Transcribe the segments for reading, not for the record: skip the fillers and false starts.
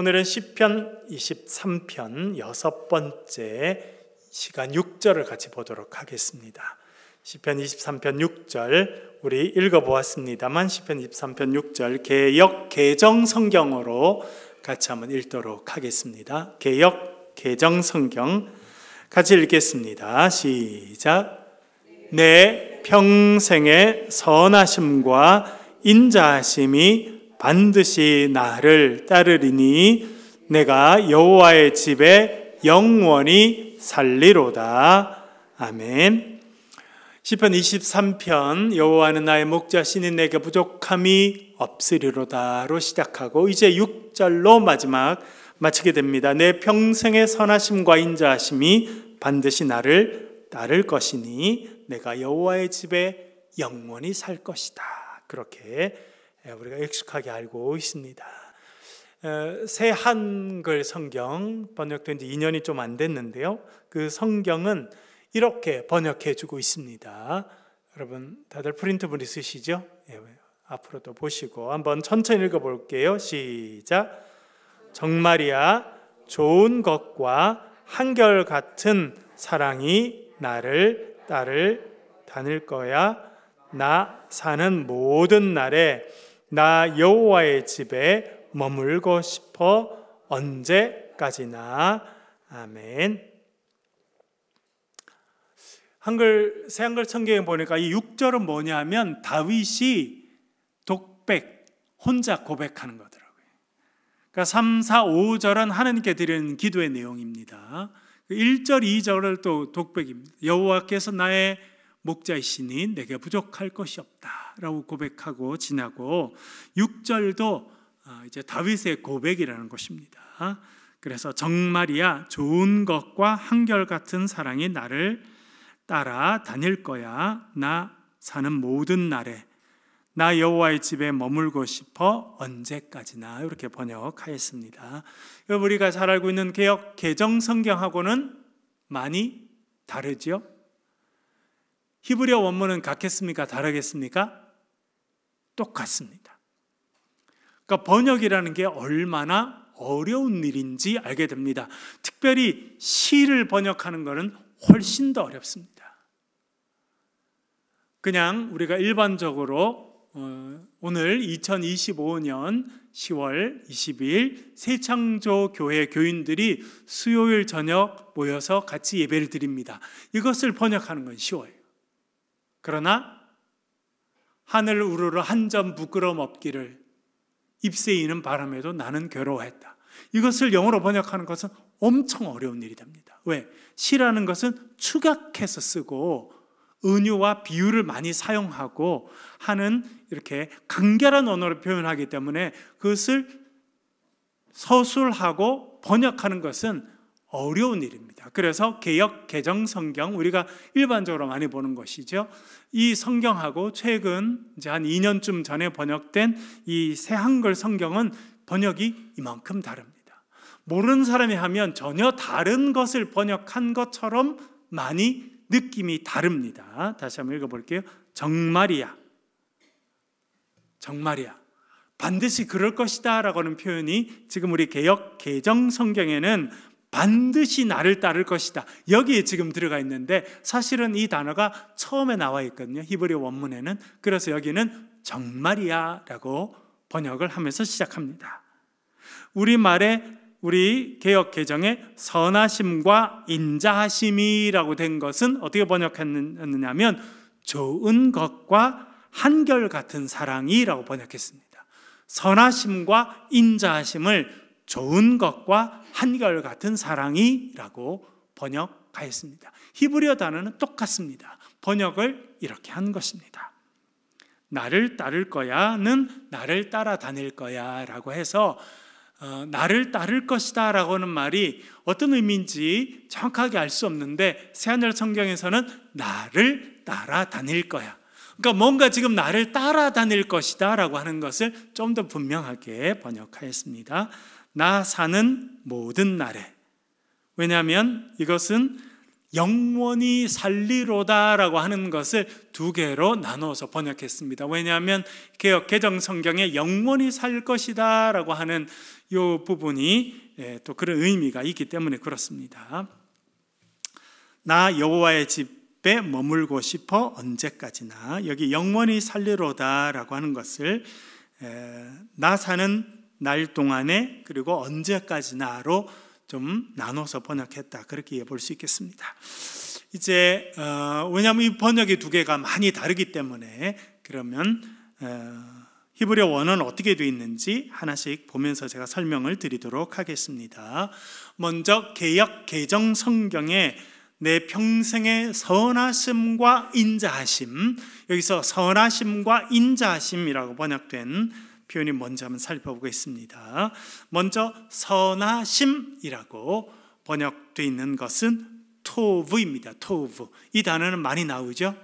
오늘은 시편 23편 6번째 시간 6절을 같이 보도록 하겠습니다. 시편 23편 6절 우리 읽어보았습니다만 시편 23편 6절 개역 개정 성경으로 같이 한번 읽도록 하겠습니다. 개역 개정 성경 같이 읽겠습니다. 시작. 내 평생의 선하심과 인자하심이 반드시 나를 따르리니 내가 여호와의 집에 영원히 살리로다. 아멘. 시편 23편 여호와는 나의 목자시니 내게 부족함이 없으리로다로 시작하고 이제 6절로 마지막 마치게 됩니다. 내 평생의 선하심과 인자하심이 반드시 나를 따를 것이니 내가 여호와의 집에 영원히 살 것이다. 그렇게 우리가 익숙하게 알고 있습니다. 새 한글 성경 번역된 지 2년이 좀 안 됐는데요. 그 성경은 이렇게 번역해 주고 있습니다. 여러분 다들 프린트본 있으시죠? 앞으로도 보시고 한번 천천히 읽어볼게요. 시작. 정말이야 좋은 것과 한결같은 사랑이 나를 다닐 거야. 나 사는 모든 날에 나 여호와의 집에 머물고 싶어 언제까지나. 아멘. 새 한글 성경에 보니까 이 6절은 뭐냐면 다윗이 독백, 혼자 고백하는 거더라고요. 그러니까 3, 4, 5절은 하나님께 드리는 기도의 내용입니다. 1절, 2절을 또 독백입니다. 여호와께서 나의 목자이시니 내게 부족할 것이 없다라고 고백하고 지나고 6절도 이제 다윗의 고백이라는 것입니다. 그래서 정말이야 좋은 것과 한결같은 사랑이 나를 따라 다닐 거야. 나 사는 모든 날에 나 여호와의 집에 머물고 싶어 언제까지나. 이렇게 번역하였습니다. 우리가 잘 알고 있는 개역 개정 성경하고는 많이 다르죠. 히브리어 원문은 같겠습니까? 다르겠습니까? 똑같습니다. 그러니까 번역이라는 게 얼마나 어려운 일인지 알게 됩니다. 특별히 시를 번역하는 것은 훨씬 더 어렵습니다. 그냥 우리가 일반적으로 오늘 2025년 10월 22일 새창조교회 교인들이 수요일 저녁 모여서 같이 예배를 드립니다. 이것을 번역하는 건 쉬워요. 그러나 하늘 우러러 한 점 부끄러움 없기를 잎새 이는 바람에도 나는 괴로워했다. 이것을 영어로 번역하는 것은 엄청 어려운 일이 됩니다. 왜? 시라는 것은 축약해서 쓰고 은유와 비유를 많이 사용하고 하는 이렇게 간결한 언어로 표현하기 때문에 그것을 서술하고 번역하는 것은 어려운 일입니다. 그래서 개역 개정 성경 우리가 일반적으로 많이 보는 것이죠. 이 성경하고 최근 이제 한 2년쯤 전에 번역된 이 새 한글 성경은 번역이 이만큼 다릅니다. 모르는 사람이 하면 전혀 다른 것을 번역한 것처럼 많이 느낌이 다릅니다. 다시 한번 읽어볼게요. 정말이야 반드시 그럴 것이다 라고 하는 표현이 지금 우리 개역 개정 성경에는 반드시 나를 따를 것이다 여기에 지금 들어가 있는데 사실은 이 단어가 처음에 나와 있거든요. 히브리어 원문에는. 그래서 여기는 정말이야 라고 번역을 하면서 시작합니다. 우리 개역 개정에 선하심과 인자하심이라고 된 것은 어떻게 번역했느냐면 좋은 것과 한결같은 사랑이라고 번역했습니다. 선하심과 인자하심을 좋은 것과 한결같은 사랑이라고 번역하였습니다. 히브리어 단어는 똑같습니다. 번역을 이렇게 한 것입니다. 나를 따를 거야는 나를 따라다닐 거야 라고 해서 나를 따를 것이다 라고 하는 말이 어떤 의미인지 정확하게 알 수 없는데 새하늘 성경에서는 나를 따라다닐 거야, 그러니까 뭔가 지금 나를 따라다닐 것이다 라고 하는 것을 좀 더 분명하게 번역하였습니다. 나 사는 모든 날에. 왜냐하면 이것은 영원히 살리로다라고 하는 것을 두 개로 나누어서 번역했습니다. 왜냐하면 개역 개정 성경에 영원히 살 것이다라고 하는 이 부분이 또 그런 의미가 있기 때문에 그렇습니다. 나 여호와의 집에 머물고 싶어 언제까지나, 여기 영원히 살리로다라고 하는 것을 나 사는 날 동안에 그리고 언제까지나로 좀 나눠서 번역했다, 그렇게 볼 수 있겠습니다. 이제 왜냐하면 이 번역이 두 개가 많이 다르기 때문에, 그러면 히브리어 원어는 어떻게 되어 있는지 하나씩 보면서 제가 설명을 드리도록 하겠습니다. 먼저 개역 개정 성경에 내 평생의 선하심과 인자하심, 여기서 선하심과 인자하심이라고 번역된 표현이 먼저 한번 살펴보겠습니다. 먼저 선하심이라고 번역되어 있는 것은 토브입니다. 토브. 이 단어는 많이 나오죠.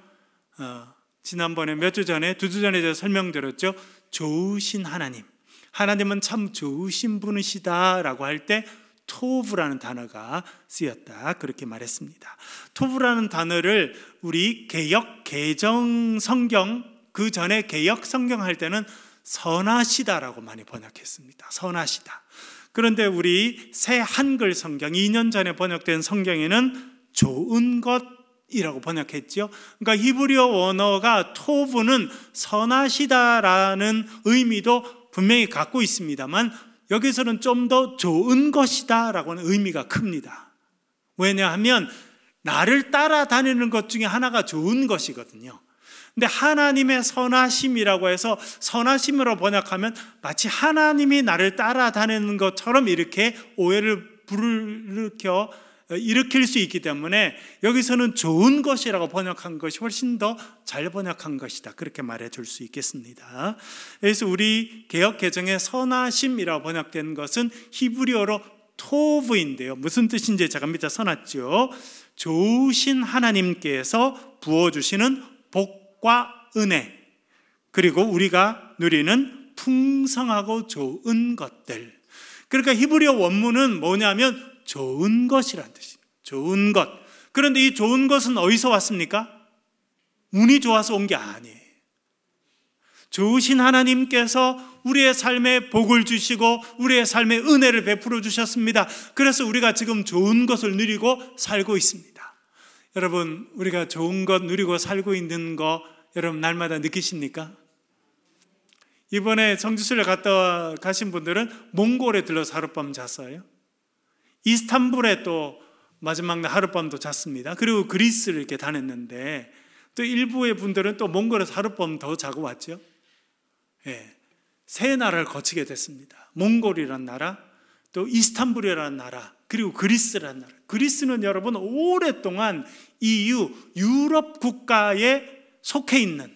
지난번에 몇 주 전에, 두 주 전에 제가 설명드렸죠. 좋으신 하나님, 하나님은 참 좋으신 분이시다라고 할 때 토브라는 단어가 쓰였다, 그렇게 말했습니다. 토브라는 단어를 우리 개역 개정 성경, 그 전에 개역 성경 할 때는 선하시다라고 많이 번역했습니다. 선하시다. 그런데 우리 새 한글 성경, 2년 전에 번역된 성경에는 좋은 것이라고 번역했죠. 그러니까 히브리어 원어가 토브는 선하시다라는 의미도 분명히 갖고 있습니다만, 여기서는 좀 더 좋은 것이다라고 하는 의미가 큽니다. 왜냐하면 나를 따라다니는 것 중에 하나가 좋은 것이거든요. 근데 하나님의 선하심이라고 해서 선하심으로 번역하면 마치 하나님이 나를 따라다니는 것처럼 이렇게 오해를 일으킬 수 있기 때문에 여기서는 좋은 것이라고 번역한 것이 훨씬 더 잘 번역한 것이다, 그렇게 말해 줄 수 있겠습니다. 그래서 우리 개역 개정의 선하심이라고 번역된 것은 히브리어로 토브인데요, 무슨 뜻인지 제가 밑에 써놨죠. 좋으신 하나님께서 부어주시는 복과 은혜, 그리고 우리가 누리는 풍성하고 좋은 것들. 그러니까 히브리어 원문은 뭐냐면 좋은 것이라는 뜻이에요. 좋은 것. 그런데 이 좋은 것은 어디서 왔습니까? 운이 좋아서 온 게 아니에요. 좋으신 하나님께서 우리의 삶에 복을 주시고 우리의 삶에 은혜를 베풀어 주셨습니다. 그래서 우리가 지금 좋은 것을 누리고 살고 있습니다. 여러분, 우리가 좋은 것 누리고 살고 있는 거 여러분 날마다 느끼십니까? 이번에 성지순례 갔다 가신 분들은 몽골에 들러서 하룻밤 잤어요. 이스탄불에 또 마지막 날 하룻밤도 잤습니다. 그리고 그리스를 이렇게 다녔는데, 또 일부의 분들은 또 몽골에서 하룻밤 더 자고 왔죠. 세 나라를 거치게 됐습니다. 몽골이라는 나라, 또 이스탄불이라는 나라, 그리고 그리스라는 나라. 그리스는 여러분 오랫동안 EU, 유럽 국가에 속해 있는,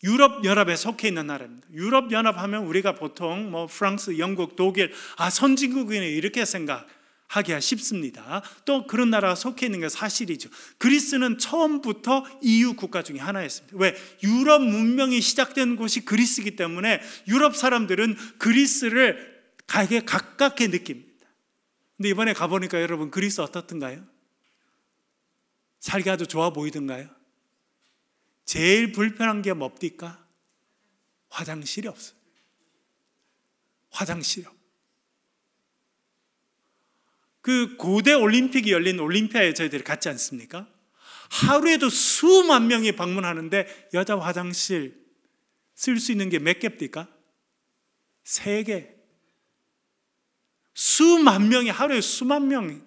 유럽연합에 속해 있는 나라입니다. 유럽연합하면 우리가 보통 뭐 프랑스, 영국, 독일, 선진국이네 이렇게 생각하기가 쉽습니다. 또 그런 나라가 속해 있는 게 사실이죠. 그리스는 처음부터 EU 국가 중에 하나였습니다. 왜? 유럽 문명이 시작된 곳이 그리스이기 때문에 유럽 사람들은 그리스를 되게 가깝게 느낍니다. 근데 이번에 가보니까 여러분 그리스 어떻던가요? 살기 아주 좋아 보이던가요? 제일 불편한 게 뭡니까? 화장실이 없어요. 화장실이 없어요. 그 고대 올림픽이 열린 올림피아에 저희들이 갔지 않습니까? 하루에도 수만 명이 방문하는데 여자 화장실 쓸 수 있는 게 몇 개입니까? 3개. 수만 명이, 하루에 수만 명이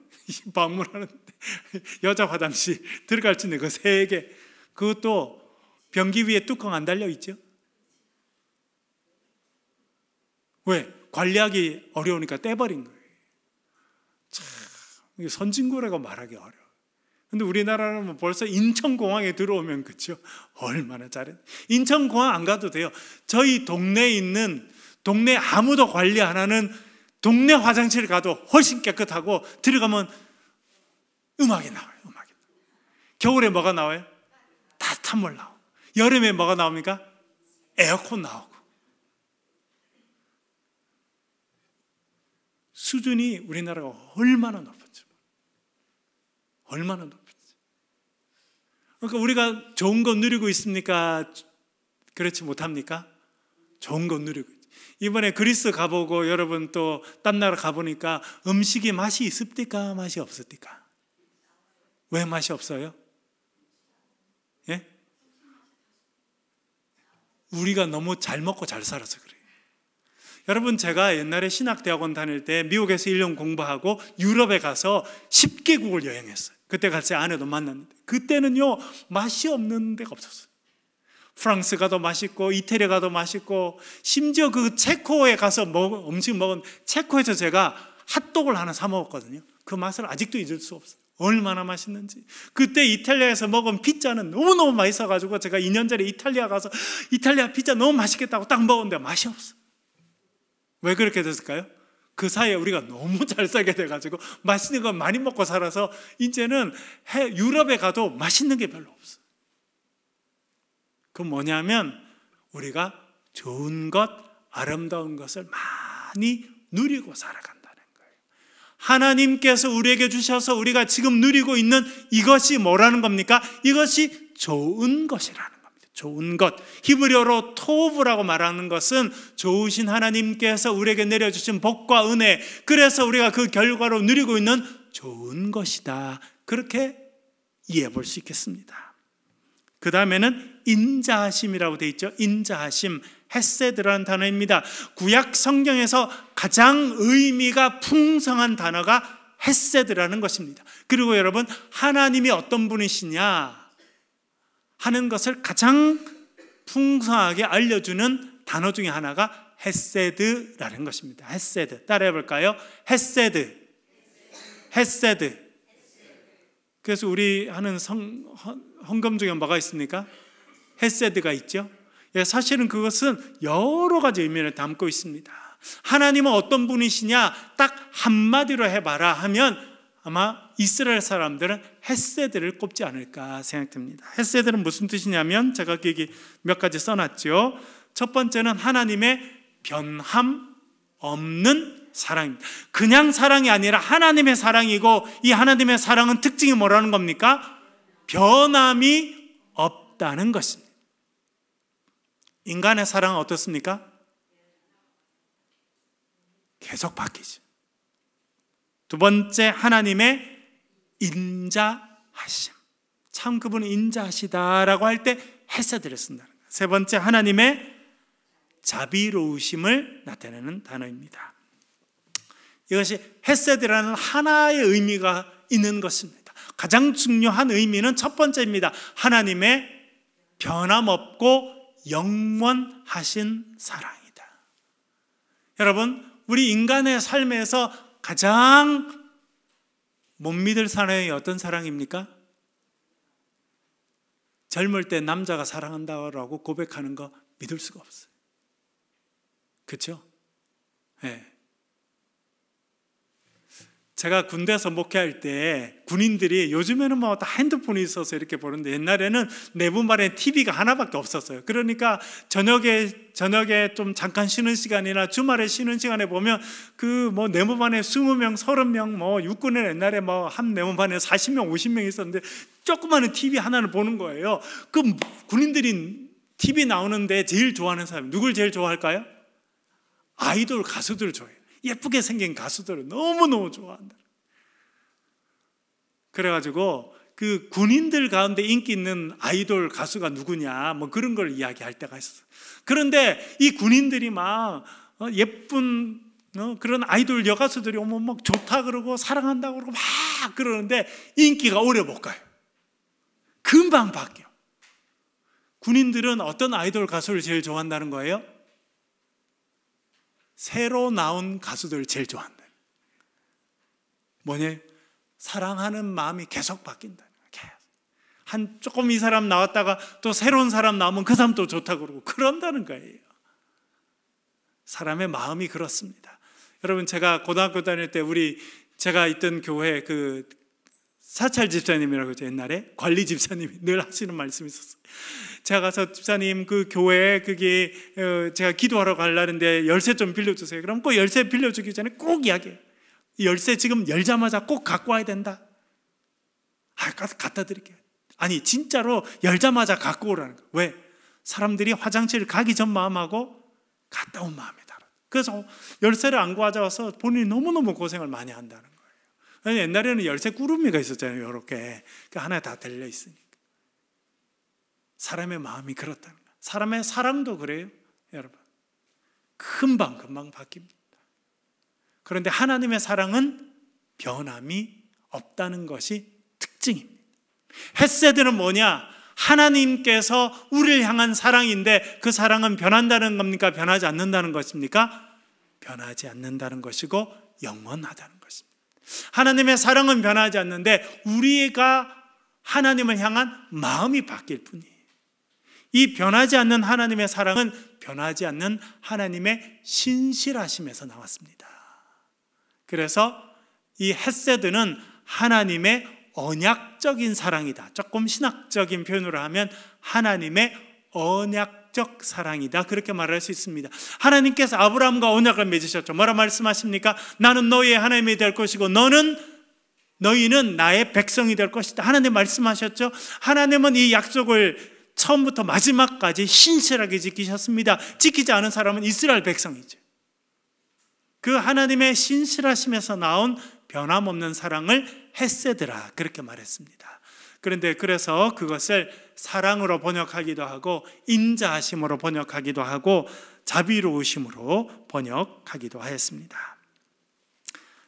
방문하는데 여자 화장실 들어갈 수 있는 그 3개. 그것도 변기 위에 뚜껑 안 달려있죠? 왜? 관리하기 어려우니까 떼버린 거예요. 참, 선진국이라고 말하기 어려워. 근데 우리나라는 벌써 인천공항에 들어오면, 그렇죠? 얼마나 잘해. 인천공항 안 가도 돼요. 저희 동네에 있는, 동네 아무도 관리 안 하는 동네 화장실 가도 훨씬 깨끗하고, 들어가면 음악이 나와요. 음악이. 겨울에 뭐가 나와요? 따뜻한 물 나오고. 여름에 뭐가 나옵니까? 에어컨 나오고. 수준이 우리나라가 얼마나 높은지. 얼마나 높은지. 그러니까 우리가 좋은 거 누리고 있습니까? 그렇지 못합니까? 좋은 거 누리고 있죠. 이번에 그리스 가보고 여러분 또 딴 나라 가보니까 음식이 맛이 있습니까? 맛이 없습니까? 왜 맛이 없어요? 예? 우리가 너무 잘 먹고 잘 살아서 그래요. 여러분, 제가 옛날에 신학대학원 다닐 때 미국에서 1년 공부하고 유럽에 가서 10개국을 여행했어요. 그때 같이 아내도 만났는데 그때는요 맛이 없는 데가 없었어요. 프랑스 가도 맛있고 이태리 가도 맛있고, 심지어 그 체코에 가서 음식 먹은 체코에서 제가 핫도그를 하나 사 먹었거든요. 그 맛을 아직도 잊을 수 없어요. 얼마나 맛있는지. 그때 이탈리아에서 먹은 피자는 너무너무 맛있어가지고 제가 2년 전에 이탈리아 가서 이탈리아 피자 너무 맛있겠다고 딱 먹었는데 맛이 없어요. 왜 그렇게 됐을까요? 그 사이에 우리가 너무 잘 살게 돼가지고 맛있는 거 많이 먹고 살아서 이제는 유럽에 가도 맛있는 게 별로 없어요. 그건 뭐냐면 우리가 좋은 것, 아름다운 것을 많이 누리고 살아간다는 거예요. 하나님께서 우리에게 주셔서 우리가 지금 누리고 있는 이것이 뭐라는 겁니까? 이것이 좋은 것이라는 겁니다. 좋은 것, 히브리어로 토브라고 말하는 것은 좋으신 하나님께서 우리에게 내려주신 복과 은혜, 그래서 우리가 그 결과로 누리고 있는 좋은 것이다, 그렇게 이해해 볼 수 있겠습니다. 그 다음에는 인자하심이라고 되어 있죠. 인자하심, 헤세드라는 단어입니다. 구약 성경에서 가장 의미가 풍성한 단어가 헤세드라는 것입니다. 그리고 여러분, 하나님이 어떤 분이시냐 하는 것을 가장 풍성하게 알려주는 단어 중에 하나가 헤세드라는 것입니다. 헤세드, 따라해 볼까요? 헤세드, 헤세드. 그래서 우리 하는 헌금 중에 뭐가 있습니까? 헤세드가 있죠. 사실은 그것은 여러 가지 의미를 담고 있습니다. 하나님은 어떤 분이시냐 딱 한마디로 해봐라 하면 아마 이스라엘 사람들은 헤세드를 꼽지 않을까 생각됩니다. 헤세드는 무슨 뜻이냐면 제가 여기 몇 가지 써놨죠. 첫 번째는 하나님의 변함 없는 사랑입니다. 그냥 사랑이 아니라 하나님의 사랑이고, 이 하나님의 사랑은 특징이 뭐라는 겁니까? 변함이 없다는 것입니다. 인간의 사랑은 어떻습니까? 계속 바뀌죠. 두 번째, 하나님의 인자하심. 참 그분은 인자하시다라고 할 때 헤세드를 쓴다는 거예요. 세 번째, 하나님의 자비로우심을 나타내는 단어입니다. 이것이 헤세드라는 하나의 의미가 있는 것입니다. 가장 중요한 의미는 첫 번째입니다. 하나님의 변함없고 영원하신 사랑이다. 여러분, 우리 인간의 삶에서 가장 못 믿을 사랑이 어떤 사랑입니까? 젊을 때 남자가 사랑한다고 고백하는 거 믿을 수가 없어요. 그렇죠? 네. 제가 군대에서 목회할 때 군인들이, 요즘에는 뭐 다 핸드폰이 있어서 이렇게 보는데 옛날에는 내분반에 TV가 하나밖에 없었어요. 그러니까 저녁에 좀 잠깐 쉬는 시간이나 주말에 쉬는 시간에 보면 그 뭐 내분반에 20명, 30명, 뭐 육군에 옛날에 뭐 한 내분반에 40명, 50명 있었는데 조그마한 TV 하나를 보는 거예요. 그 군인들이 TV 나오는데 제일 좋아하는 사람 누굴 제일 좋아할까요? 아이돌 가수들 좋아해요. 예쁘게 생긴 가수들을 너무너무 좋아한다. 그래가지고 그 군인들 가운데 인기 있는 아이돌 가수가 누구냐 뭐 그런 걸 이야기할 때가 있었어요. 그런데 이 군인들이 막 예쁜 그런 아이돌 여가수들이 오면 막 좋다 그러고 사랑한다고 그러고 막 그러는데 인기가 오래 못 가요. 금방 바뀌어. 군인들은 어떤 아이돌 가수를 제일 좋아한다는 거예요? 새로 나온 가수들을 제일 좋아한다. 뭐냐? 사랑하는 마음이 계속 바뀐다. 조금 이 사람 나왔다가 또 새로운 사람 나오면 그 사람 또 좋다고 그러고 그런다는 거예요. 사람의 마음이 그렇습니다. 여러분, 제가 고등학교 다닐 때 제가 있던 교회 그 사찰 집사님이라고 했죠. 옛날에 관리 집사님이 늘 하시는 말씀이 있었어요. 제가 가서 집사님 그 교회에 그게 제가 기도하러 가려는데 열쇠 좀 빌려주세요. 그럼 꼭 열쇠 빌려주기 전에 꼭 이야기해요. 열쇠 지금 열자마자 꼭 갖고 와야 된다. 갖다 드릴게요. 아니 진짜로 열자마자 갖고 오라는 거예요. 왜? 사람들이 화장실 가기 전 마음하고 갔다 온 마음이 다르다. 그래서 열쇠를 안 가져와서 본인이 너무너무 고생을 많이 한다는 거예요. 옛날에는 열쇠 꾸러미가 있었잖아요. 이렇게 하나에 다 달려 있으니까. 사람의 마음이 그렇다는 거예요. 사람의 사랑도 그래요, 여러분. 금방 바뀝니다. 그런데 하나님의 사랑은 변함이 없다는 것이 특징입니다. 헤세드는 뭐냐? 하나님께서 우리를 향한 사랑인데 그 사랑은 변한다는 겁니까? 변하지 않는다는 것입니까? 변하지 않는다는 것이고 영원하다는 것입니다. 하나님의 사랑은 변하지 않는데 우리가 하나님을 향한 마음이 바뀔 뿐이에요. 이 변하지 않는 하나님의 사랑은 변하지 않는 하나님의 신실하심에서 나왔습니다. 그래서 이 헤세드는 하나님의 언약적인 사랑이다. 조금 신학적인 표현으로 하면 하나님의 언약적 사랑이다. 그렇게 말할 수 있습니다. 하나님께서 아브라함과 언약을 맺으셨죠. 뭐라 말씀하십니까? 나는 너희의 하나님이 될 것이고 너희는 나의 백성이 될 것이다. 하나님 말씀하셨죠. 하나님은 이 약속을 처음부터 마지막까지 신실하게 지키셨습니다. 지키지 않은 사람은 이스라엘 백성이죠. 그 하나님의 신실하심에서 나온 변함없는 사랑을 헤세드라 그렇게 말했습니다. 그런데 그래서 그것을 사랑으로 번역하기도 하고 인자하심으로 번역하기도 하고 자비로우심으로 번역하기도 하였습니다.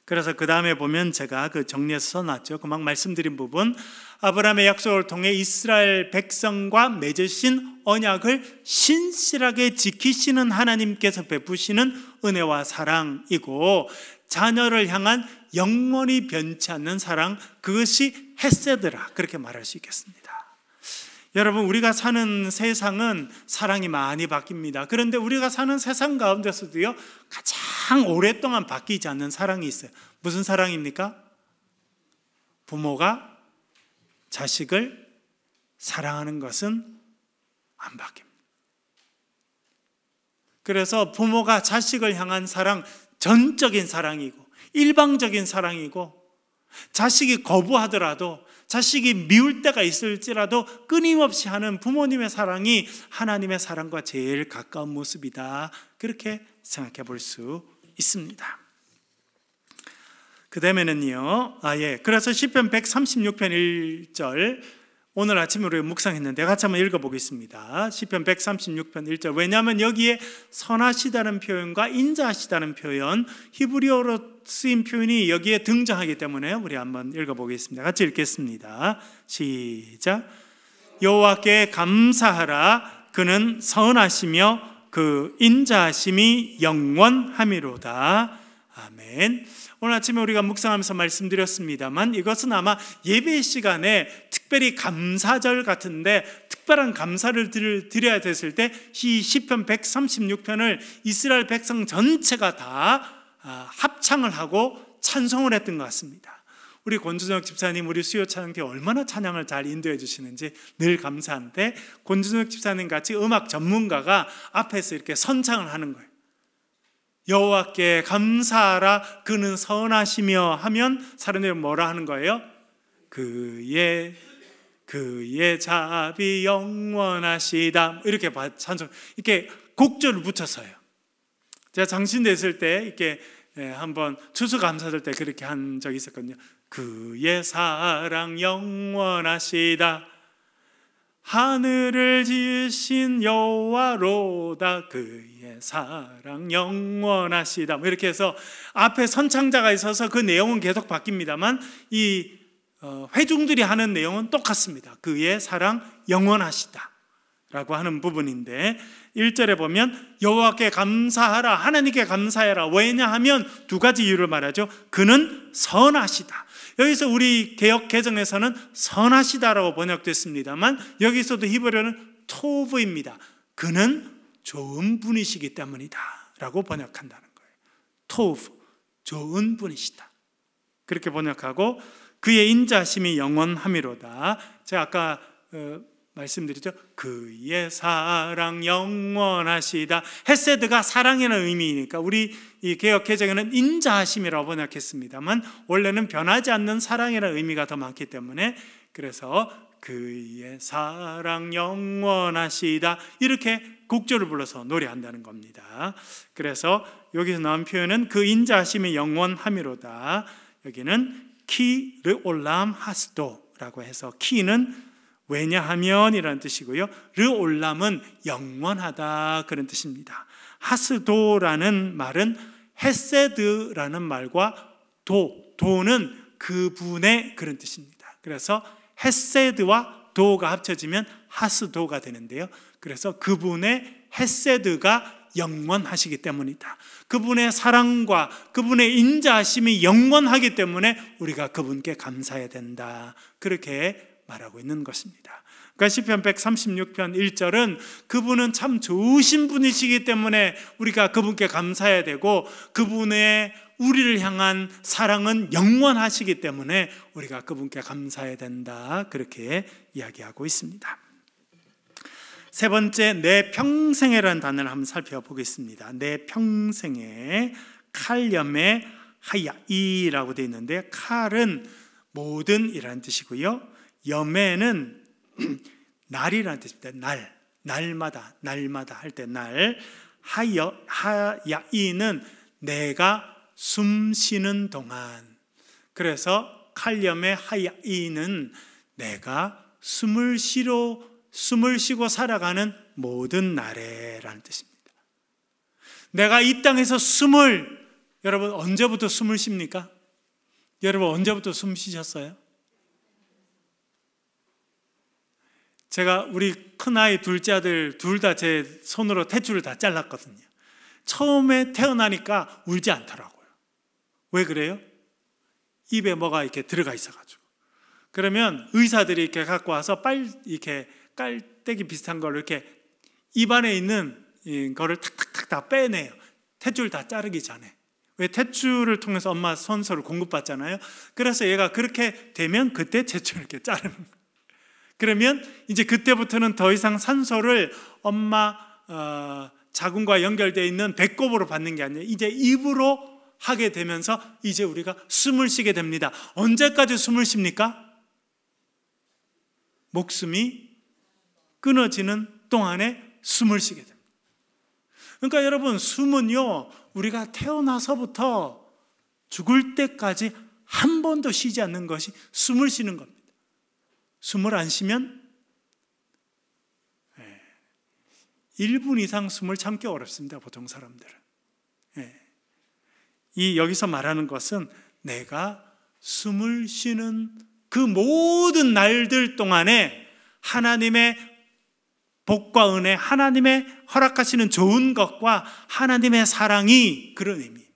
그래서 그 다음에 보면 제가 정리해서 써놨죠. 금방 말씀드린 부분, 아브라함의 약속을 통해 이스라엘 백성과 맺으신 언약을 신실하게 지키시는 하나님께서 베푸시는 은혜와 사랑이고, 자녀를 향한 영원히 변치 않는 사랑, 그것이 헤세드라 그렇게 말할 수 있겠습니다. 여러분, 우리가 사는 세상은 사랑이 많이 바뀝니다. 그런데 우리가 사는 세상 가운데서도요, 가장 오랫동안 바뀌지 않는 사랑이 있어요. 무슨 사랑입니까? 부모가 자식을 사랑하는 것은 안 바뀝니다. 그래서 부모가 자식을 향한 사랑, 전적인 사랑이고 일방적인 사랑이고, 자식이 거부하더라도, 자식이 미울 때가 있을지라도 끊임없이 하는 부모님의 사랑이 하나님의 사랑과 제일 가까운 모습이다, 그렇게 생각해 볼 수 있습니다. 그 다음에는요, 그래서 시편 136편 1절, 오늘 아침에 우리가 묵상했는데 같이 한번 읽어보겠습니다. 시편 136편 1절. 왜냐하면 여기에 선하시다는 표현과 인자하시다는 표현, 히브리어로 쓰인 표현이 여기에 등장하기 때문에 우리 한번 읽어보겠습니다. 같이 읽겠습니다. 시작. 여호와께 감사하라. 그는 선하시며 그 인자하심이 영원함이로다. 아멘. 오늘 아침에 우리가 묵상하면서 말씀드렸습니다만, 이것은 아마 예배 시간에 특별히 감사절 같은데 특별한 감사를 드려야 됐을 때 이 시편 136편을 이스라엘 백성 전체가 다 합창을 하고 찬송을 했던 것 같습니다. 우리 권준혁 집사님, 우리 수요 찬양팀 얼마나 찬양을 잘 인도해 주시는지 늘 감사한데, 권준혁 집사님 같이 음악 전문가가 앞에서 이렇게 선창을 하는 거예요. 여호와께 감사하라. 그는 선하시며 하면 사람들이 뭐라 하는 거예요? 그의 자비 영원하시다. 이렇게 찬송, 이렇게 곡절을 붙여서요. 제가 장신대 있을 때 이렇게 한번 추수감사절 때 그렇게 한 적이 있었거든요. 그의 사랑 영원하시다. 하늘을 지으신 여호와로다. 그의 사랑 영원하시다. 이렇게 해서 앞에 선창자가 있어서 그 내용은 계속 바뀝니다만 이 회중들이 하는 내용은 똑같습니다. 그의 사랑 영원하시다 라고 하는 부분인데, 1절에 보면 여호와께 감사하라, 하나님께 감사해라. 왜냐하면 두 가지 이유를 말하죠. 그는 선하시다. 여기서 우리 개역 개정에서는 선하시다라고 번역됐습니다만, 여기서도 히브리어는 토브입니다. 그는 좋은 분이시기 때문이다 라고 번역한다는 거예요. 토브, 좋은 분이시다, 그렇게 번역하고, 그의 인자심이 영원함이로다. 제가 아까 말씀드렸죠. 그의 사랑 영원하시다. 헤세드가 사랑이라는 의미니까 우리 이 개역 개정에는 인자하심이라고 번역했습니다만, 원래는 변하지 않는 사랑이라는 의미가 더 많기 때문에 그래서 그의 사랑 영원하시다 이렇게 곡조를 불러서 노래한다는 겁니다. 그래서 여기서 나온 표현은 그 인자하심이 영원함이로다. 여기는 키 르올람 하스도라고 해서 키는 왜냐하면이라는 뜻이고요, 르올람은 영원하다 그런 뜻입니다. 하스도라는 말은 헤세드라는 말과 도는 그분의 그런 뜻입니다. 그래서 헤세드와 도가 합쳐지면 하스도가 되는데요, 그래서 그분의 헤세드가 영원하시기 때문이다. 그분의 사랑과 그분의 인자하심이 영원하기 때문에 우리가 그분께 감사해야 된다, 그렇게 말하고 있는 것입니다. 그러니까 시편 136편 1절은 그분은 참 좋으신 분이시기 때문에 우리가 그분께 감사해야 되고, 그분의 우리를 향한 사랑은 영원하시기 때문에 우리가 그분께 감사해야 된다, 그렇게 이야기하고 있습니다. 세 번째, 내 평생에라는 단어를 한번 살펴보겠습니다. 내 평생에, 칼염에 하야이라고 되어 있는데, 칼은 모든 이라는 뜻이고요, 염에는 날이라는 뜻입니다. 날마다 할 때 날. 하야이는 내가 숨 쉬는 동안. 그래서 칼염의 하야이는 내가 숨을 쉬고 살아가는 모든 날에라는 뜻입니다. 내가 이 땅에서 여러분 언제부터 숨을 쉽니까? 여러분 언제부터 숨 쉬셨어요? 제가 우리 큰아이 둘째 아들 둘 다 제 손으로 탯줄을 다 잘랐거든요. 처음에 태어나니까 울지 않더라고요. 왜 그래요? 입에 뭐가 이렇게 들어가 있어가지고. 그러면 의사들이 이렇게 갖고 와서 이렇게 깔때기 비슷한 걸로 이렇게 입안에 있는 거를 탁탁탁 다 빼내요. 탯줄 다 자르기 전에. 왜 탯줄을 통해서 엄마 손소를 공급받잖아요. 그래서 얘가 그렇게 되면 그때 탯줄을 이렇게 자르는 거예요. 그러면 이제 그때부터는 더 이상 산소를 엄마 자궁과 연결되어 있는 배꼽으로 받는 게 아니라 이제 입으로 하게 되면서 이제 우리가 숨을 쉬게 됩니다. 언제까지 숨을 쉽니까? 목숨이 끊어지는 동안에 숨을 쉬게 됩니다. 그러니까 여러분, 숨은요, 우리가 태어나서부터 죽을 때까지 한 번도 쉬지 않는 것이 숨을 쉬는 겁니다. 숨을 안 쉬면 1분 이상 숨을 참기 어렵습니다, 보통 사람들은. 여기서 말하는 것은 내가 숨을 쉬는 그 모든 날들 동안에 하나님의 복과 은혜, 하나님의 허락하시는 좋은 것과 하나님의 사랑이 그런 의미입니다.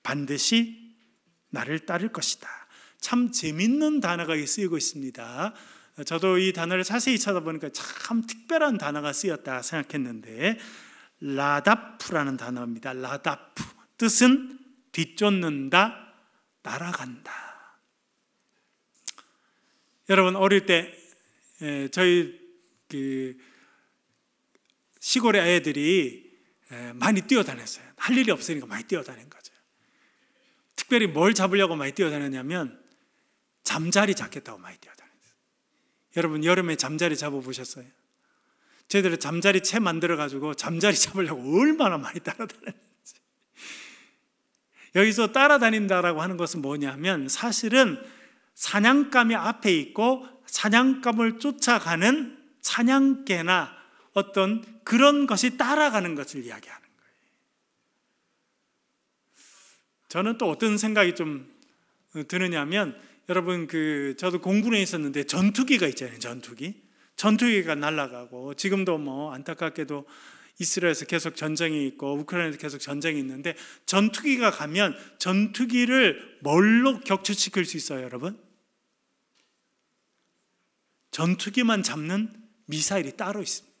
반드시 나를 따를 것이다. 참 재밌는 단어가 쓰이고 있습니다. 저도 이 단어를 자세히 찾아보니까 참 특별한 단어가 쓰였다 생각했는데, 라다프라는 단어입니다. 라다프, 뜻은 뒤쫓는다, 날아간다. 여러분 어릴 때 저희 시골의 애들이 많이 뛰어다녔어요. 할 일이 없으니까 많이 뛰어다닌 거죠. 특별히 뭘 잡으려고 많이 뛰어다녔냐면 잠자리 잡겠다고 많이 뛰어다녔어요. 여러분 여름에 잠자리 잡아보셨어요? 저희들은 잠자리 채 만들어가지고 잠자리 잡으려고 얼마나 많이 따라다녔는지. 여기서 따라다닌다라고 하는 것은 뭐냐면 사실은 사냥감이 앞에 있고 사냥감을 쫓아가는 사냥개나 어떤 그런 것이 따라가는 것을 이야기하는 거예요. 저는 또 어떤 생각이 좀 드느냐면, 여러분 저도 공군에 있었는데 전투기가 있잖아요. 전투기가 날아가고, 지금도 뭐 안타깝게도 이스라엘에서 계속 전쟁이 있고 우크라이나에서 계속 전쟁이 있는데, 전투기가 가면 전투기를 뭘로 격추시킬 수 있어요, 여러분? 전투기만 잡는 미사일이 따로 있습니다.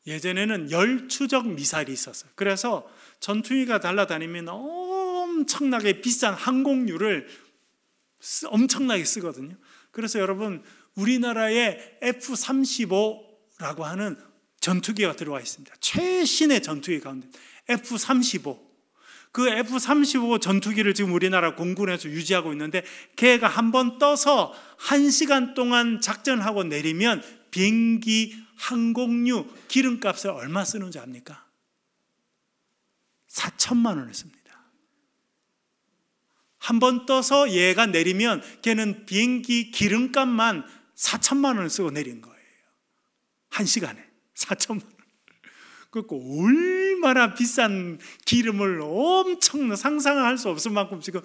예전에는 열추적 미사일이 있었어요. 그래서 전투기가 날아다니면 엄청나게 비싼 항공유를 엄청나게 쓰거든요. 그래서 여러분 우리나라에 F-35라고 하는 전투기가 들어와 있습니다. 최신의 전투기 가운데 F-35. 그 F-35 전투기를 지금 우리나라 공군에서 유지하고 있는데 걔가 한번 떠서 1시간 동안 작전하고 내리면 비행기 항공유 기름값을 얼마 쓰는지 압니까? 4천만 원을 씁니다. 한번 떠서 얘가 내리면 걔는 비행기 기름값만 4천만 원을 쓰고 내린 거예요. 1시간에 4천만 원. 그러니까 얼마나 비싼 기름을 엄청 상상할 수 없을 만큼 지금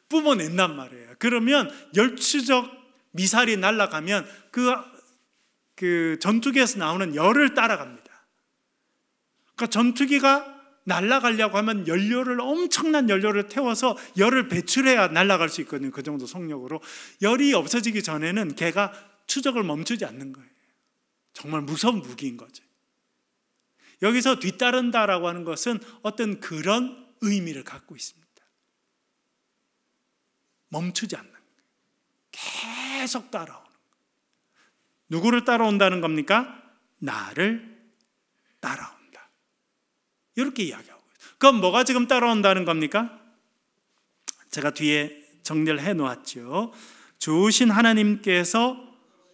뿜어낸단 말이에요. 그러면 열추적 미사일이 날아가면 그 전투기에서 나오는 열을 따라갑니다. 그러니까 전투기가 날아가려고 하면 엄청난 연료를 태워서 열을 배출해야 날아갈 수 있거든요. 그 정도 속력으로. 열이 없어지기 전에는 걔가 추적을 멈추지 않는 거예요. 정말 무서운 무기인 거죠. 여기서 뒤따른다라고 하는 것은 어떤 그런 의미를 갖고 있습니다. 멈추지 않는 거예요. 계속 따라오는 거예요. 누구를 따라온다는 겁니까? 나를 따라온다. 이렇게 이야기하고 있어요. 그럼 뭐가 지금 따라온다는 겁니까? 제가 뒤에 정리를 해놓았죠. 좋으신 하나님께서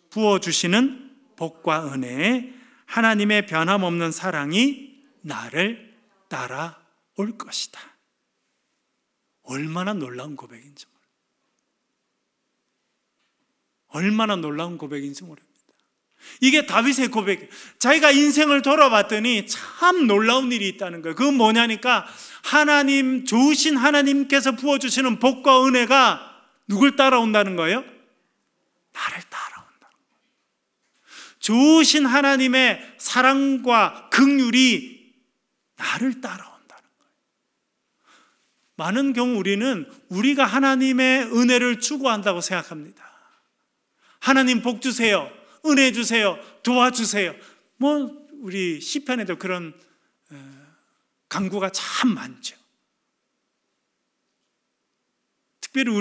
부어주시는 복과 은혜, 하나님의 변함없는 사랑이 나를 따라올 것이다. 얼마나 놀라운 고백인지 모릅니다. 얼마나 놀라운 고백인지 모릅니다. 이게 다윗의 고백. 자기가 인생을 돌아봤더니 참 놀라운 일이 있다는 거예요. 그건 뭐냐니까 좋으신 하나님께서 부어주시는 복과 은혜가 누굴 따라온다는 거예요? 나를 따라온다는 거예요. 좋으신 하나님의 사랑과 긍휼이 나를 따라온다는 거예요. 많은 경우 우리가 하나님의 은혜를 추구한다고 생각합니다. 하나님 복 주세요. 은혜 주세요. 도와주세요. 우리 시편에도 그런 간구가 참 많죠. 특별히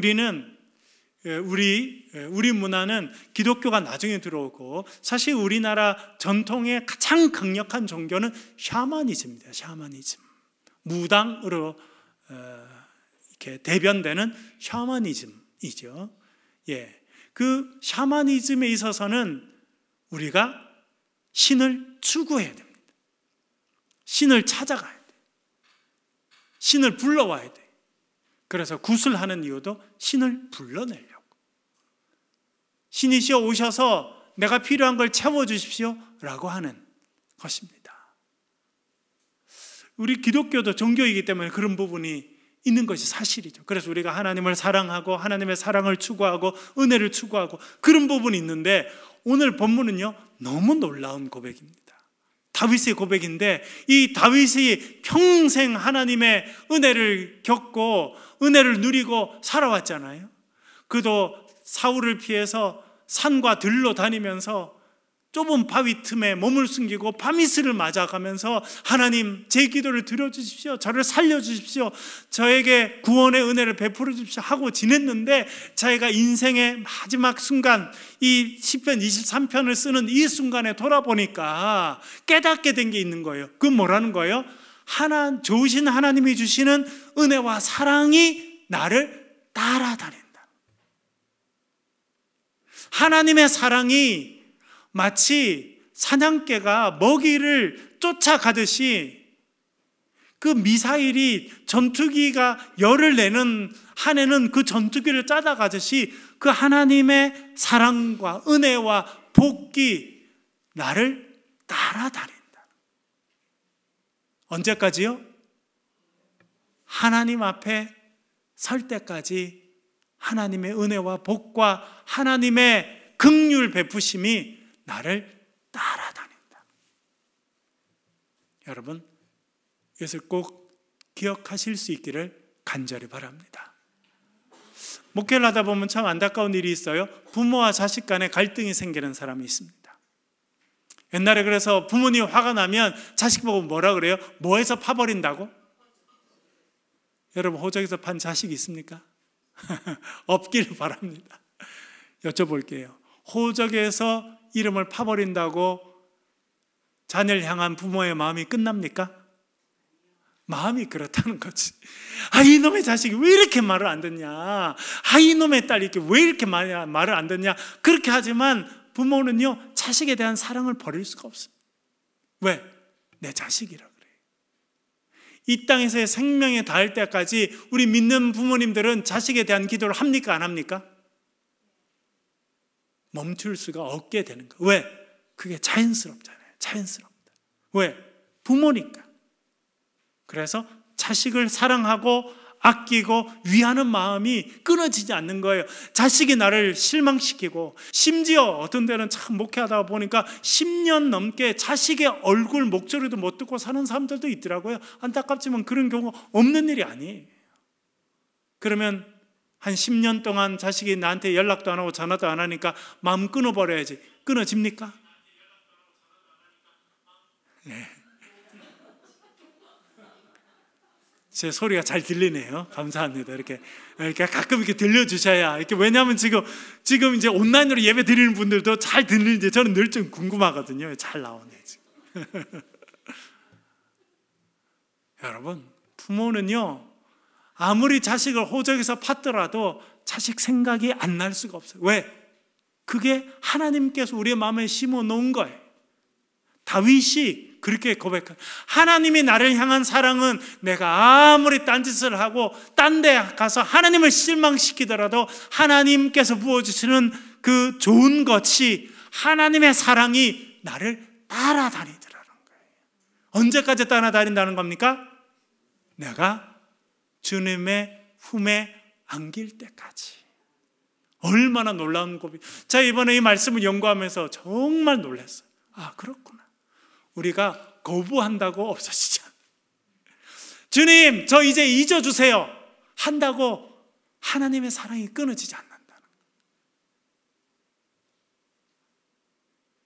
우리 문화는 기독교가 나중에 들어오고, 사실 우리나라 전통의 가장 강력한 종교는 샤머니즘입니다. 샤머니즘. 무당으로 이렇게 대변되는 샤머니즘이죠. 예. 그 샤머니즘에 있어서는 우리가 신을 추구해야 됩니다. 신을 찾아가야 돼요. 신을 불러와야 돼요. 그래서 구슬하는 이유도 신을 불러내려고. 신이시여 오셔서 내가 필요한 걸 채워주십시오 라고 하는 것입니다. 우리 기독교도 종교이기 때문에 그런 부분이 있는 것이 사실이죠. 그래서 우리가 하나님을 사랑하고 하나님의 사랑을 추구하고 은혜를 추구하고 그런 부분이 있는데, 오늘 본문은요 너무 놀라운 고백입니다. 다윗의 고백인데, 이 다윗이 평생 하나님의 은혜를 겪고 은혜를 누리고 살아왔잖아요. 그도 사울을 피해서 산과 들로 다니면서 좁은 바위 틈에 몸을 숨기고 밤이슬을 맞아가면서 하나님 제 기도를 들어주십시오. 저를 살려주십시오. 저에게 구원의 은혜를 베풀어 주십시오 하고 지냈는데, 자기가 인생의 마지막 순간, 이 시편 23편을 쓰는 이 순간에 돌아보니까 깨닫게 된 게 있는 거예요. 그건 뭐라는 거예요? 좋으신 하나님이 주시는 은혜와 사랑이 나를 따라다닌다. 하나님의 사랑이 마치 사냥개가 먹이를 쫓아가듯이, 그 미사일이 전투기가 열을 내는 한에는 그 전투기를 따라가듯이 그 하나님의 사랑과 은혜와 복이 나를 따라다닌다. 언제까지요? 하나님 앞에 설 때까지 하나님의 은혜와 복과 하나님의 긍휼 베푸심이 나를 따라다닌다. 여러분, 이것을 꼭 기억하실 수 있기를 간절히 바랍니다. 목회를 하다 보면 참 안타까운 일이 있어요. 부모와 자식 간에 갈등이 생기는 사람이 있습니다. 옛날에 그래서 부모님 화가 나면 자식 보고 뭐라 그래요? 뭐해서 파버린다고? 여러분, 호적에서 판 자식이 있습니까? 없기를 바랍니다. 여쭤볼게요. 호적에서 이름을 파버린다고 자녀를 향한 부모의 마음이 끝납니까? 마음이 그렇다는 거지. 이놈의 자식이 왜 이렇게 말을 안 듣냐, 이놈의 딸이 왜 이렇게 말을 안 듣냐. 그렇게 하지만 부모는요, 자식에 대한 사랑을 버릴 수가 없어요. 왜? 내 자식이라 그래요. 이 땅에서의 생명에 닿을 때까지 우리 믿는 부모님들은 자식에 대한 기도를 합니까, 안 합니까? 멈출 수가 없게 되는 거예요. 왜? 그게 자연스럽잖아요. 자연스럽다. 왜? 부모니까. 그래서 자식을 사랑하고 아끼고 위하는 마음이 끊어지지 않는 거예요. 자식이 나를 실망시키고, 심지어 어떤 데는 참 목회하다 보니까 10년 넘게 자식의 얼굴, 목소리도 못 듣고 사는 사람들도 있더라고요. 안타깝지만 그런 경우 없는 일이 아니에요. 그러면 한 10년 동안 자식이 나한테 연락도 안 하고 전화도 안 하니까 마음 끊어버려야지. 끊어집니까? 네. 제 소리가 잘 들리네요. 감사합니다. 이렇게 가끔 이렇게 들려주셔야, 이렇게, 왜냐하면 지금 이제 온라인으로 예배 드리는 분들도 잘 들리는지 저는 늘 좀 궁금하거든요. 잘 나오네, 지금. 여러분, 부모는요, 아무리 자식을 호적에서 팠더라도 자식 생각이 안 날 수가 없어요. 왜? 그게 하나님께서 우리의 마음에 심어 놓은 거예요. 다윗이 그렇게 고백한, 하나님이 나를 향한 사랑은 내가 아무리 딴짓을 하고 딴 데 가서 하나님을 실망시키더라도 하나님께서 부어주시는 그 좋은 것이, 하나님의 사랑이 나를 따라다니더라는 거예요. 언제까지 따라다닌다는 겁니까? 내가 주님의 품에 안길 때까지. 얼마나 놀라운 고백. 자, 이번에 이 말씀을 연구하면서 정말 놀랐어요. 그렇구나. 우리가 거부한다고 없어지지 않아요. 주님, 저 이제 잊어주세요 한다고 하나님의 사랑이 끊어지지 않는다는 거예요.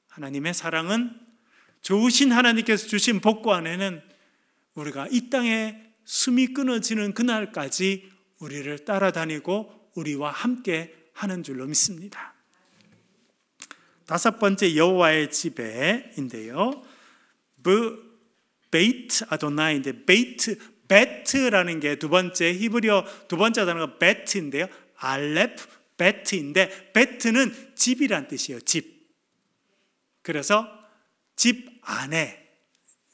하나님의 사랑은, 좋으신 하나님께서 주신 복구 안에는 우리가 이 땅에 숨이 끊어지는 그날까지 우리를 따라다니고 우리와 함께 하는 줄로 믿습니다. 다섯 번째, 여호와의 집에인데요, 베이트 아도나이인데, 베트라는 게 두 번째, 히브리어 두 번째 단어가 베트인데요, 알렙 베트인데, 베트는 집이란 뜻이에요. 집. 그래서 집 안에,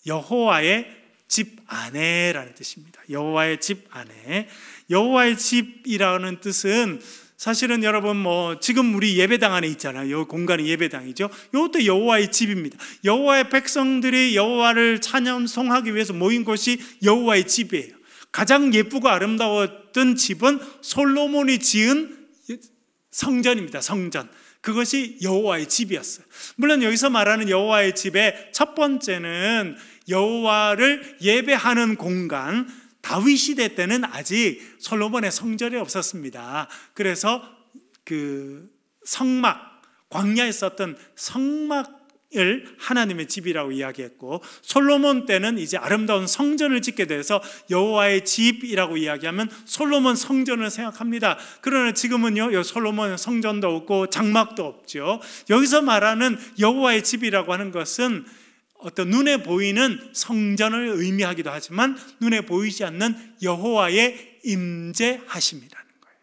여호와의 집 안에라는 뜻입니다. 여호와의 집 안에. 여호와의 집이라는 뜻은 사실은 여러분, 지금 우리 예배당 안에 있잖아요. 이 공간이 예배당이죠. 이것도 여호와의 집입니다. 여호와의 백성들이 여호와를 찬양송하기 위해서 모인 곳이 여호와의 집이에요. 가장 예쁘고 아름다웠던 집은 솔로몬이 지은 성전입니다. 성전. 그것이 여호와의 집이었어요. 물론 여기서 말하는 여호와의 집의 첫 번째는 여호와를 예배하는 공간, 다윗 시대 때는 아직 솔로몬의 성전이 없었습니다. 그래서 그 성막, 광야에 썼던 성막을 하나님의 집이라고 이야기했고, 솔로몬 때는 이제 아름다운 성전을 짓게 돼서 여호와의 집이라고 이야기하면 솔로몬 성전을 생각합니다. 그러나 지금은요, 솔로몬 성전도 없고 장막도 없죠. 여기서 말하는 여호와의 집이라고 하는 것은 어떤 눈에 보이는 성전을 의미하기도 하지만 눈에 보이지 않는 여호와의 임재하심이라는 거예요.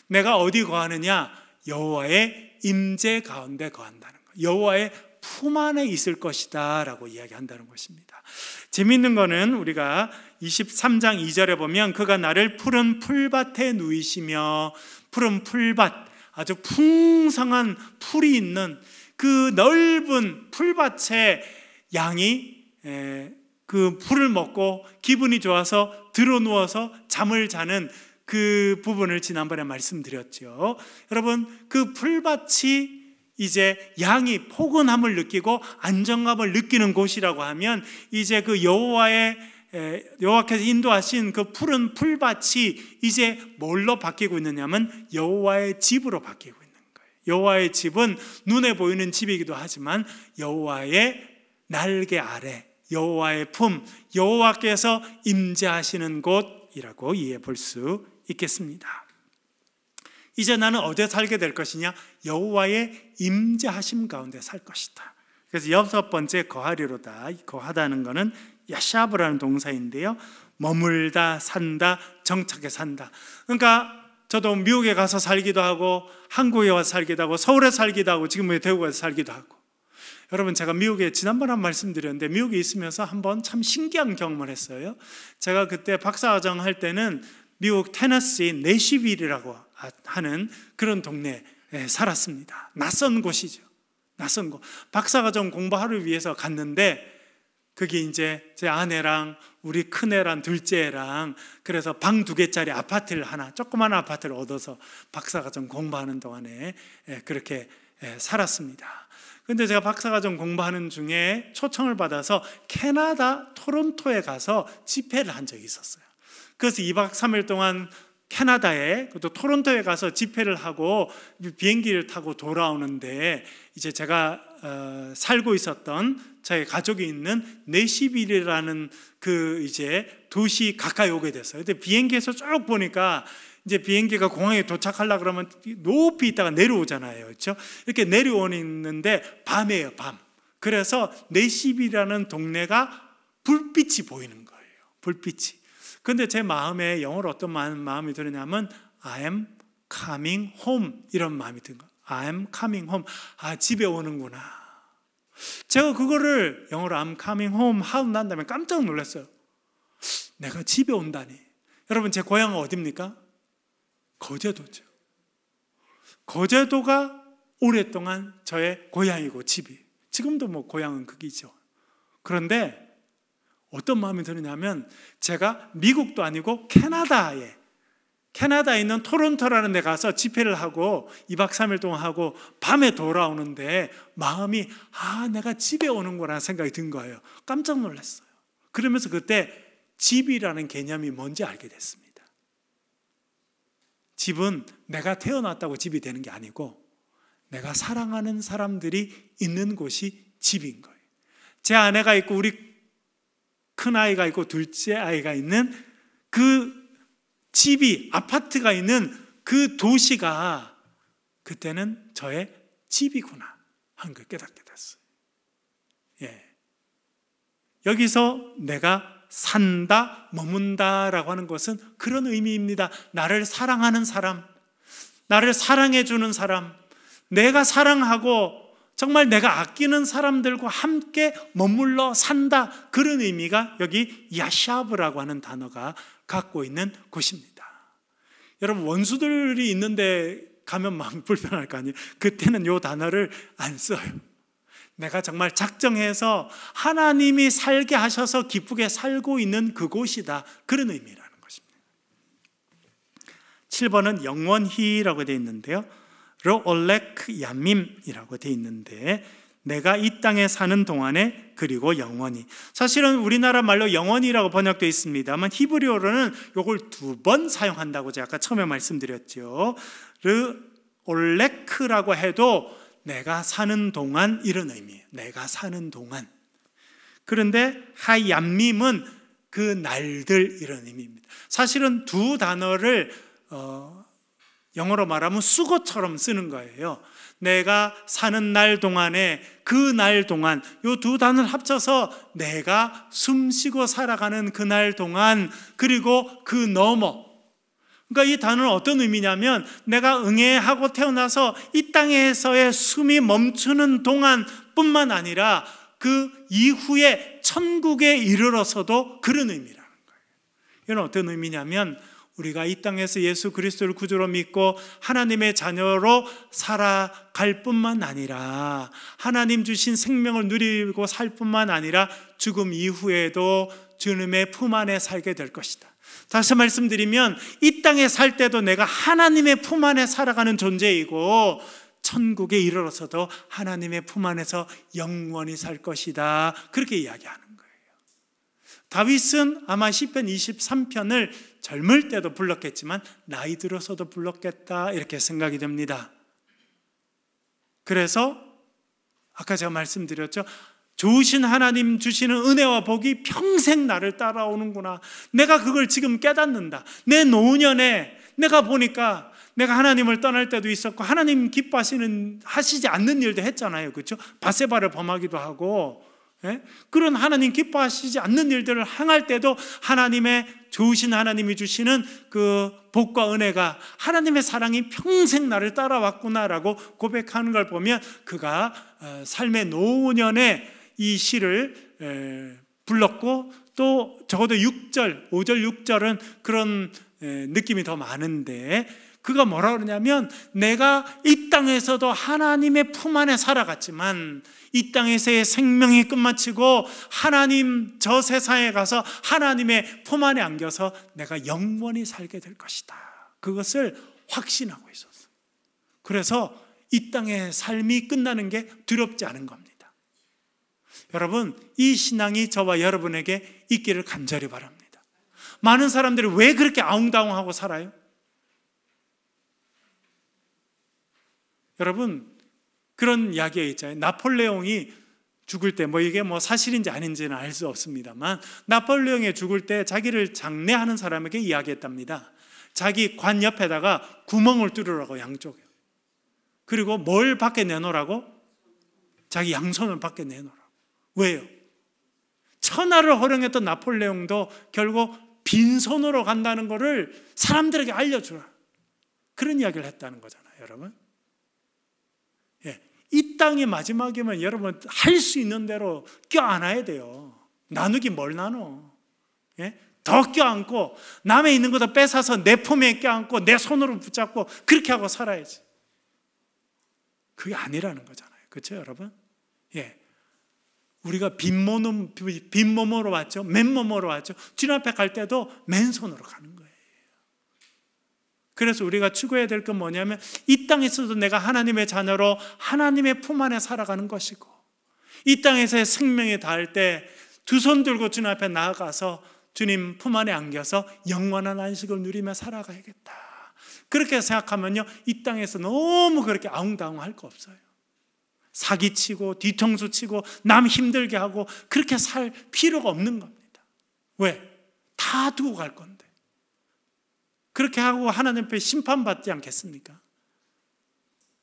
내가 어디 거하느냐? 여호와의 임재 가운데 거한다는 거예요. 여호와의 품 안에 있을 것이다 라고 이야기한다는 것입니다. 재미있는 거는 우리가 23장 2절에 보면, 그가 나를 푸른 풀밭에 누이시며, 푸른 풀밭, 아주 풍성한 풀이 있는 그 넓은 풀밭에 양이 그 풀을 먹고 기분이 좋아서 들어 누워서 잠을 자는 그 부분을 지난번에 말씀드렸죠. 여러분, 그 풀밭이 이제 양이 포근함을 느끼고 안정감을 느끼는 곳이라고 하면, 이제 그 여호와께서 인도하신 그 푸른 풀밭이 이제 뭘로 바뀌고 있느냐면 여호와의 집으로 바뀌고 있는 거예요. 여호와의 집은 눈에 보이는 집이기도 하지만 여호와의 날개 아래, 여호와의 품, 여호와께서 임재하시는 곳이라고 이해해 볼 수 있겠습니다. 이제 나는 어디에 살게 될 것이냐? 여호와의 임재하심 가운데 살 것이다. 그래서 여섯 번째, 거하리로다. 거하다는 것은 야샤브라는 동사인데요, 머물다, 산다, 정착해 산다. 그러니까 저도 미국에 가서 살기도 하고 한국에 와서 살기도 하고 서울에 살기도 하고 지금 대구에 살기도 하고. 여러분, 제가 미국에 지난번에 한 말씀드렸는데 미국에 있으면서 한번 참 신기한 경험을 했어요. 제가 그때 박사과정 할 때는 미국 테너시 내시빌이라고 하는 그런 동네에 살았습니다. 낯선 곳이죠. 낯선 곳. 박사과정 공부하기 위해서 갔는데 그게 이제 제 아내랑 우리 큰애랑 둘째랑 그래서 방 2개짜리 아파트를 하나, 조그만 아파트를 얻어서 박사과정 공부하는 동안에 그렇게 살았습니다. 근데 제가 박사과정 공부하는 중에 초청을 받아서 캐나다 토론토에 가서 집회를 한 적이 있었어요. 그래서 2박 3일 동안 캐나다에, 또 토론토에 가서 집회를 하고 비행기를 타고 돌아오는데, 이제 제가 살고 있었던 저희 가족이 있는 내시빌이라는 그 이제 도시 가까이 오게 됐어요. 근데 비행기에서 쭉 보니까 이제 비행기가 공항에 도착하려고 그러면 높이 있다가 내려오잖아요. 그렇죠? 이렇게 내려오는데 밤이에요, 밤. 그래서 내시빌이라는 동네가 불빛이 보이는 거예요. 불빛이. 근데 제 마음에 영어로 어떤 마음이 들었냐면 I am coming home 이런 마음이 든 거예요. I am coming home. 아, 집에 오는구나. 제가 그거를 영어로 I'm coming home 하고 난 다음에 깜짝 놀랐어요. 내가 집에 온다니. 여러분, 제 고향은 어디입니까? 거제도죠. 거제도가 오랫동안 저의 고향이고 집이. 지금도 뭐 고향은 거기죠. 그런데 어떤 마음이 드느냐면 제가 미국도 아니고 캐나다에 있는 토론토라는 데 가서 집회를 하고 2박 3일 동안 하고 밤에 돌아오는데 마음이 내가 집에 오는구나 생각이 든 거예요. 깜짝 놀랐어요. 그러면서 그때 집이라는 개념이 뭔지 알게 됐습니다. 집은 내가 태어났다고 집이 되는 게 아니고 내가 사랑하는 사람들이 있는 곳이 집인 거예요. 제 아내가 있고 우리 큰아이가 있고 둘째 아이가 있는 그 집이, 아파트가 있는 그 도시가 그때는 저의 집이구나 하는 걸 깨닫게 됐어요. 예. 여기서 내가 산다, 머문다라고 하는 것은 그런 의미입니다. 나를 사랑하는 사람, 나를 사랑해 주는 사람, 내가 사랑하고 정말 내가 아끼는 사람들과 함께 머물러 산다, 그런 의미가 여기 야샤브라고 하는 단어가 갖고 있는 곳입니다. 여러분, 원수들이 있는데 가면 마음 불편할 거 아니에요? 그때는 이 단어를 안 써요. 내가 정말 작정해서 하나님이 살게 하셔서 기쁘게 살고 있는 그곳이다, 그런 의미라는 것입니다. 7번은 영원히라고 되어 있는데요, 르올렉 야밈이라고 되어 있는데 내가 이 땅에 사는 동안에 그리고 영원히. 사실은 우리나라 말로 영원히라고 번역되어 있습니다만 히브리어로는 이걸 2번 사용한다고 제가 아까 처음에 말씀드렸죠. 르올렉라고 해도 내가 사는 동안, 이런 의미예요. 내가 사는 동안. 그런데 하얌밈은 그 날들, 이런 의미입니다. 사실은 두 단어를 영어로 말하면 수거처럼 쓰는 거예요. 내가 사는 날 동안에, 그 날 동안, 이 두 단어를 합쳐서 내가 숨쉬고 살아가는 그 날 동안, 그리고 그 너머. 그러니까 이 단어는 어떤 의미냐면 내가 응애하고 태어나서 이 땅에서의 숨이 멈추는 동안 뿐만 아니라 그 이후에 천국에 이르러서도 그런 의미라는 거예요. 이건 어떤 의미냐면 우리가 이 땅에서 예수 그리스도를 구주로 믿고 하나님의 자녀로 살아갈 뿐만 아니라 하나님 주신 생명을 누리고 살 뿐만 아니라 죽음 이후에도 주님의 품 안에 살게 될 것이다. 다시 말씀드리면 이 땅에 살 때도 내가 하나님의 품 안에 살아가는 존재이고 천국에 이르러서도 하나님의 품 안에서 영원히 살 것이다, 그렇게 이야기하는 거예요. 다윗은 아마 시편 23편을 젊을 때도 불렀겠지만 나이 들어서도 불렀겠다, 이렇게 생각이 됩니다. 그래서 아까 제가 말씀드렸죠, 좋으신 하나님 주시는 은혜와 복이 평생 나를 따라오는구나. 내가 그걸 지금 깨닫는다. 내 노년에 내가 보니까 내가 하나님을 떠날 때도 있었고 하나님 기뻐하시지 않는 일도 했잖아요. 그렇죠? 바세바를 범하기도 하고, 그런 하나님 기뻐하시지 않는 일들을 행할 때도 하나님의 좋으신 하나님이 주시는 그 복과 은혜가 하나님의 사랑이 평생 나를 따라왔구나라고 고백하는 걸 보면 그가 삶의 노년에 이 시를 불렀고 또 적어도 6절, 5절, 6절은 그런 느낌이 더 많은데 그가 뭐라 그러냐면 내가 이 땅에서도 하나님의 품 안에 살아갔지만 이 땅에서의 생명이 끝마치고 하나님 저 세상에 가서 하나님의 품 안에 안겨서 내가 영원히 살게 될 것이다. 그것을 확신하고 있었어. 그래서 이 땅의 삶이 끝나는 게 두렵지 않은 겁니다. 여러분, 이 신앙이 저와 여러분에게 있기를 간절히 바랍니다. 많은 사람들이 왜 그렇게 아웅다웅하고 살아요? 여러분, 그런 이야기가 있잖아요. 나폴레옹이 죽을 때 이게 사실인지 아닌지는 알 수 없습니다만 나폴레옹이 죽을 때 자기를 장례하는 사람에게 이야기했답니다. 자기 관 옆에다가 구멍을 뚫으라고, 양쪽에. 그리고 뭘 밖에 내놓으라고? 자기 양손을 밖에 내놓으라고. 왜요? 천하를 호령했던 나폴레옹도 결국 빈손으로 간다는 것을 사람들에게 알려주라, 그런 이야기를 했다는 거잖아요, 여러분. 이 땅이 마지막이면 여러분 할 수 있는 대로 껴안아야 돼요. 나누기 뭘 나눠? 더 껴안고 남의 있는 것도 뺏어서 내 품에 껴안고 내 손으로 붙잡고 그렇게 하고 살아야지. 그게 아니라는 거잖아요. 그렇죠, 여러분? 우리가 빈몸으로 왔죠. 맨몸으로 왔죠. 주님 앞에 갈 때도 맨손으로 가는 거예요. 그래서 우리가 추구해야 될 건 뭐냐면 이 땅에서도 내가 하나님의 자녀로 하나님의 품 안에 살아가는 것이고 이 땅에서의 생명이 닿을 때 두 손 들고 주님 앞에 나아가서 주님 품 안에 안겨서 영원한 안식을 누리며 살아가야겠다. 그렇게 생각하면요, 이 땅에서 너무 그렇게 아웅다웅할 거 없어요. 사기치고 뒤통수치고 남 힘들게 하고 그렇게 살 필요가 없는 겁니다. 왜? 다 두고 갈 건데. 그렇게 하고 하나님 앞에 심판받지 않겠습니까?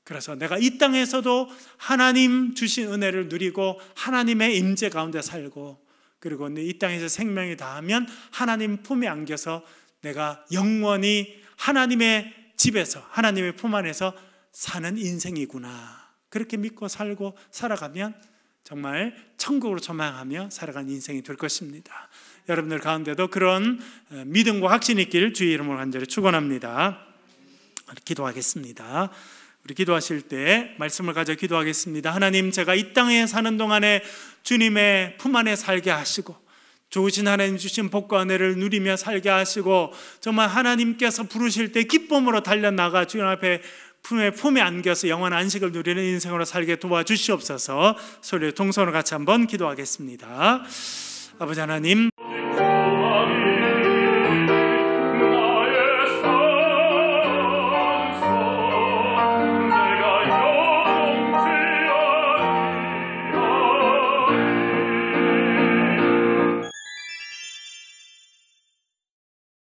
그래서 내가 이 땅에서도 하나님 주신 은혜를 누리고 하나님의 임재 가운데 살고 그리고 이 땅에서 생명이 다하면 하나님 품에 안겨서 내가 영원히 하나님의 집에서 하나님의 품 안에서 사는 인생이구나, 그렇게 믿고 살고 살아가면 정말 천국으로 전망하며 살아가는 인생이 될 것입니다. 여러분들 가운데도 그런 믿음과 확신이 있기를 주의 이름으로 간절히 축원합니다. 기도하겠습니다. 우리 기도하실 때 말씀을 가져 기도하겠습니다. 하나님, 제가 이 땅에 사는 동안에 주님의 품 안에 살게 하시고 좋으신 하나님 주신 복과 은혜를 누리며 살게 하시고 정말 하나님께서 부르실 때 기쁨으로 달려나가 주님 앞에 품에 안겨서 영원한 안식을 누리는 인생으로 살게 도와주시옵소서. 소리 동선으로 같이 한번 기도하겠습니다. 아버지 하나님,